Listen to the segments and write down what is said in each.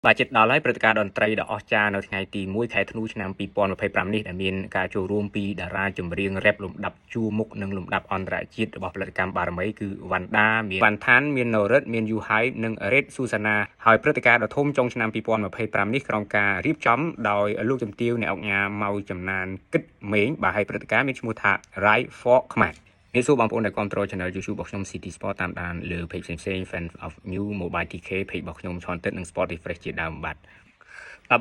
បាទចិត្តដល់ហើយព្រឹត្តិការណ៍តន្ត្រីដ៏អស្ចារ្យនៅថ្ងៃទី1ខែធ្នូឆ្នាំ2025នេះដែលមានការចូលរួមពីតារាចម្រៀងរ៉េបលំដាប់ជួរមុខនិងលំដាប់អន្តរជាតិរបស់ផលិតកម្មបារមីគឺវ៉ាន់ដាមានវ៉ាន់ថានមានណូរិតមានយូហៃនិងរ៉េតស៊ូសាណាហើយព្រឹត្តិការណ៍ដ៏ធំចុងឆ្នាំ2025នេះក្រុមការរៀបចំដោយលោកជំទាវអ្នកអង្គការម៉ៅចំណានគិតមេងបាទហើយព្រឹត្តិការណ៍មានឈ្មោះថា Ride for ខ្មែរនេះសួរបងប្អូនដែលគ្រប់គ្រង Channel YouTube របស់ខ្ញុំ City Sport តាមដានលើ page ផ្សេងៗ Fan of New Mobile TK page របស់ខ្ញុំ Content និង Sport Refresh ជាដើមបាទ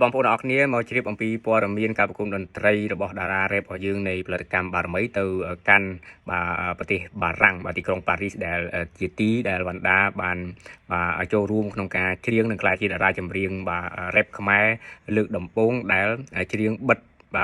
បងប្អូនអរគ្នាមកជ្រាបអំពីព័ត៌មានការប្រគំតន្ត្រីរបស់តារារ៉េបរបស់យើងនៃផលិតកម្មបារមីទៅកាន់ប្រទេសបារាំងបាទទីក្រុងប៉ារីសដែលជាទីដែលវ៉ាន់ដាបានចូលរួមក្នុងការច្រៀងនិងក្លាយជាតារាចម្រៀងរ៉េបខ្មែរលើកដំបូងដែលច្រៀងបិទ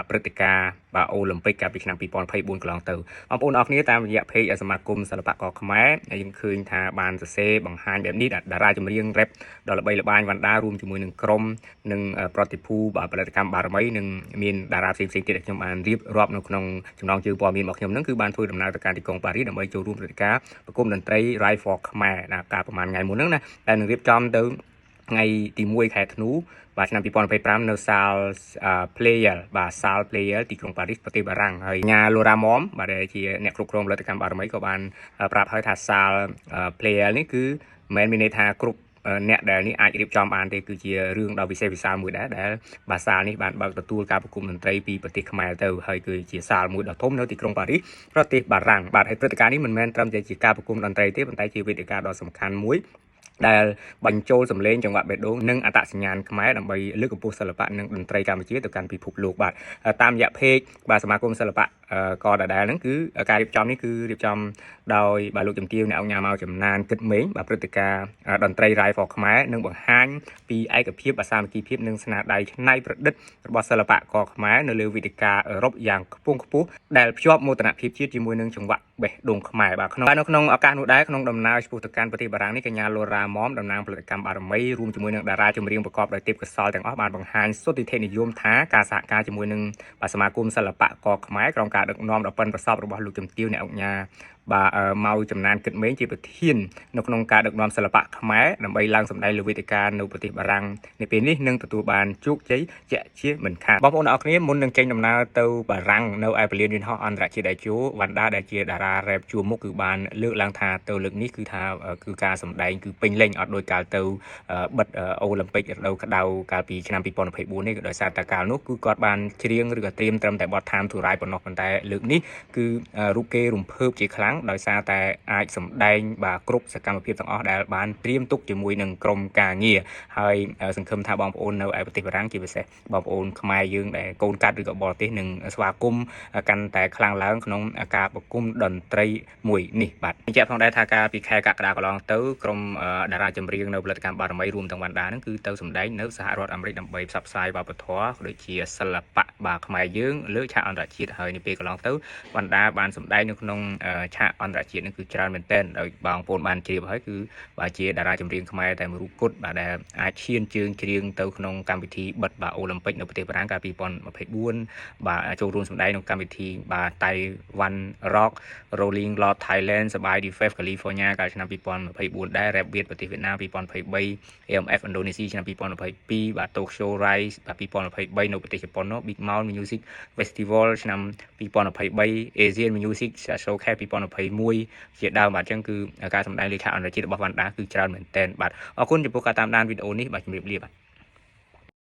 ព្រឹត្តិការណ៍អូឡ িম্প ិកកាលពីឆ្នាំ2024កន្លងទៅបងប្អូនអរគ្នាតាមរយៈ page សមាគមសិល្បករខ្មែរយើងឃើញថាបានសរសេរបង្ហាញបែបនេះតារាចម្រៀងរ៉េបដ៏ល្បីល្បាញវ៉ាន់ដារួមជាមួយនឹងក្រុមនិងប្រតិភូផលិតកម្មបារមីនិងមានតារាផ្សេងៗទៀតដែលខ្ញុំបានរៀបរាប់នៅក្នុងចំណងជើងព័ត៌មានរបស់ខ្ញុំហ្នឹងគឺបានធ្វើដំណើរទៅកាន់ទីក្រុងប៉ារីសដើម្បីចូលរួមព្រឹត្តិការណ៍ប្រគំតន្ត្រី Ride for ខ្មែរកាលប្រហែលថ្ងៃមុនហ្នឹងណាដែលនឹងរៀបចំទៅថ្ងៃទី1ខែធ្នូបាទឆ្នាំ2025នៅសាល Player បាទសាល Player ទីក្រុងប៉ារីសប្រទេសបារាំងហើយញ៉ាឡូរ៉ាម៉មបាទដែលជាអ្នកគ្រប់គ្រងផលិតកម្មបារមីក៏បានប្រាប់ហើយថាសាល Player នេះគឺមិនមែនមានន័យថាគ្រប់អ្នកដែលនេះអាចរៀបចំបានទេគឺជារឿងដ៏វិសេសវិសាលមួយដែរដែលបាសាលនេះបានបើកទទួលការប្រគំតន្ត្រីពីប្រទេសខ្មែរទៅហើយគឺជាសាលមួយដ៏ធំនៅទីក្រុងប៉ារីសប្រទេសបារាំងបាទហើយព្រឹត្តិការណ៍នេះមិនមែនត្រឹមតែជាការប្រគំតន្ត្រីទេប៉ុន្តែជាវេទិកាដ៏សំខាន់មួយដែលបញ្ចូលសម្លេងចង្វាក់បេះដូងនិងអត្តសញ្ញាណខ្មែរដើម្បីលើកកម្ពស់សិល្បៈនិងតន្ត្រីកម្ពុជាទៅកាន់ពិភពលោកបាទតាមរយៈ page បាទសមាគមសិល្បៈក៏ដដែលហ្នឹងគឺការរៀបចំនេះគឺរៀបចំដោយលោកជំទាវអ្នកអង្គការមកចំណានគិតមេងបាទព្រឹត្តិការណ៍តន្ត្រី Ride for ខ្មែរនឹងបង្ហាញពីឯកភាពសាមគ្គីភាពនិងស្នាដៃច្នៃប្រឌិតរបស់សិល្បករខ្មែរនៅលើវេទិកាអឺរ៉ុបយ៉ាងខ្ពង់ខ្ពស់ដែលភ្ជាប់មោទនភាពជាតិជាមួយនឹងចង្វាក់បេះដូងខ្មែរបាទនៅក្នុងឱកាសនោះដែរក្នុងដំណើរឆ្ពោះទៅកាន់ប្រទេសបារាំងនេះកញ្ញាឡូរ៉ាម៉មតំណាងផលិតកម្មបារមីរួមជាមួយនឹងតារាចម្រៀងប្រកបដោយទេពកោសល្យទាំងអស់បានបង្ហាញសុទ្ធិដ្ឋិនិយមថាការសហការជាមួយនឹងសមាគមសិល្បករខ្មែរក្រុមការដឹកនាំដ៏ប៉ិនប្រសប់របស់លោកជំទាវអ្នកអង្គការម៉ៅចំណានគិតមេងជាប្រធាននៅក្នុងការដឹកនាំសិល្បៈខ្មែរដើម្បីឡើងសម្ដែងលើវេទិកានៅប្រទេសបារាំងនៅពេលនេះនឹងទទួលបានជោគជ័យជាក់ជាមិនខានបងប្អូនអរគ្នាមុននឹងចេញដំណើរទៅបារាំងនៅឯពលានយន្តហោះអន្តរជាតិដៃជោវ៉ាន់ដាដែលជាតារារ៉េបជួរមុខគឺបានលើកឡើងថាទៅលើកនេះគឺថាគឺការសម្ដែងគឺពេញលេញអត់ដូចកាលទៅបិទអូឡ িম্প ិករដូវក្តៅកាលពីឆ្នាំ2024នេះក៏ដោយសារតែកាលនោះគឺគាត់បានច្រៀងឬក៏ត្រៀមត្រឹមតែបទ Time to Ride ប៉ុណ្ណោះប៉ុន្តែលើកនេះគឺរូបគេរំភើបជាខ្លាំងដោយសារតែអាចសម្ដែងគ្រប់សកម្មភាពទាំងអស់ដែលបានត្រៀមទុកជាមួយនឹងក្រុមការងារហើយសង្ឃឹមថាបងប្អូននៅឯប្រទេសបារាំងជាពិសេសបងប្អូនខ្មែរយើងដែលកូនកាត់ឬក៏បរទេសនឹងស្វាគមន៍កាន់តែខ្លាំងឡើងក្នុងការប្រគំតន្ត្រីមួយនេះបាទបញ្ជាក់ផងដែរថាការពីខែកក្កដាកន្លងទៅក្រុមតារាចម្រៀងនៅផលិតកម្មបារមីរួមទាំងវ៉ាន់ដានឹងគឺទៅសម្ដែងនៅសហរដ្ឋអាមេរិកដើម្បីផ្សព្វផ្សាយវប្បធម៌ដូចជាសិល្បៈខ្មែរយើងលើឆាកអន្តរជាតិហើយនៅពេលកន្លងទៅវ៉ាន់ដាបានសម្ដែងនៅក្នុងឆាកអន្តរជាតិនឹងគឺច្រើនមែនទែនដោយបងប្អូនបានជ្រាបហើយគឺជាតារាចម្រៀងខ្មែរតែមួយរូបគត់ដែលអាចឈានជើងច្រៀងទៅក្នុងកម្មវិធីបិទអូឡ িম্প ិកនៅប្រទេសបារាំងកាលពី2024ចូលរួមសម្ដែងក្នុងកម្មវិធីតៃវ៉ាន់ Rock Rolling Loud Thailand សបាយ Fest California កាលឆ្នាំ2024ដែរ Rap Beat ប្រទេសវៀតណាម2023 AMF ឥណ្ឌូនេស៊ីឆ្នាំ2022 Tokyo Rise 2023នៅប្រទេសជប៉ុននោះ Big Mouth Music Festival ឆ្នាំ2023 Asian Music Showcase 2021ជាដើមបាទអញ្ចឹងគឺការសម្ដែងលើឆាកអន្តរជាតិរបស់វ៉ាន់ដាគឺច្រើនមែនទែនបាទអរគុណចំពោះការតាមដានវីដេអូនេះបាទជម្រាបលាបាទ